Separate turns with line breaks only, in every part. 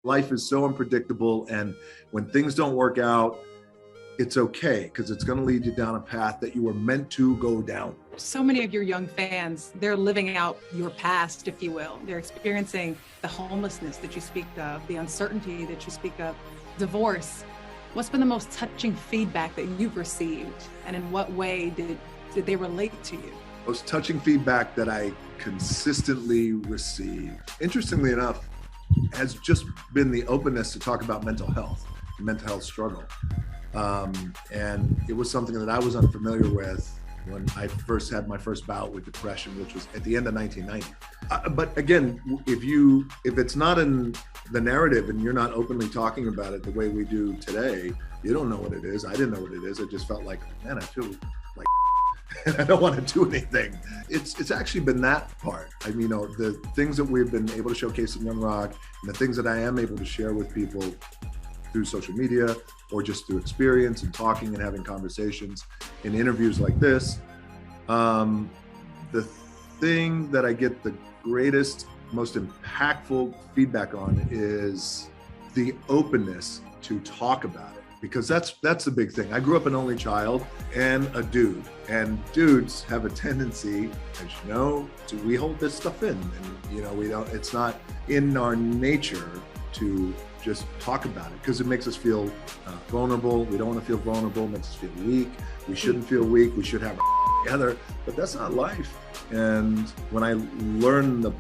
Life is so unpredictable, and when things don't work out, it's okay, because it's going to lead you down a path that you were meant to go down.
So many of your young fans, they're living out your past, if you will. They're experiencing the homelessness that you speak of, the uncertainty that you speak of, divorce. What's been the most touching feedback that you've received, and in what way did they relate to you?
Most touching feedback that I consistently receive, interestingly enough, has just been the openness to talk about mental health struggle. And it was something that I was unfamiliar with when I first had my first bout with depression, which was at the end of 1990. But again, if it's not in the narrative and you're not openly talking about it the way we do today, you don't know what it is. I didn't know what it is. I just felt like, man, I feel like and I don't want to do anything. It's actually been that part. I mean, the things that we've been able to showcase in Young Rock, and the things that I am able to share with people through social media, or just through experience and talking and having conversations in interviews like this. The thing that I get the greatest, most impactful feedback on is the openness to talk about it, because that's the big thing. I grew up an only child and a dude, and dudes have a tendency, as you know, we hold this stuff in, and it's not in our nature to just talk about it, because it makes us feel vulnerable. We don't want to feel vulnerable. It makes us feel weak. We shouldn't feel weak. We should have our together, but that's not life. And when I learned the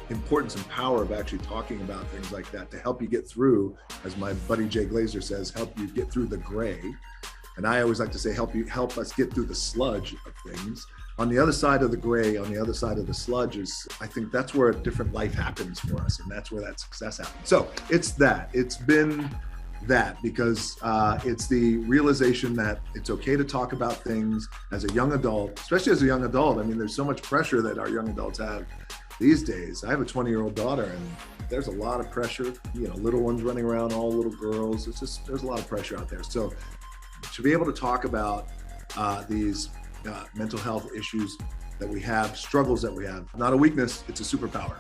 importance and power of actually talking about things like that to help you get through, as my buddy Jay Glazer says, help you get through the gray. And I always like to say, help us get through the sludge of things. On the other side of the gray, on the other side of the sludge is, I think that's where a different life happens for us, and that's where that success happens. So it's been that, because it's the realization that it's okay to talk about things as a young adult, especially as a young adult. I mean, there's so much pressure that our young adults have these days. I have a 20-year-old daughter, and there's a lot of pressure, little ones running around, all little girls. There's a lot of pressure out there. So to be able to talk about these mental health issues that we have, struggles that we have, not a weakness, it's a superpower.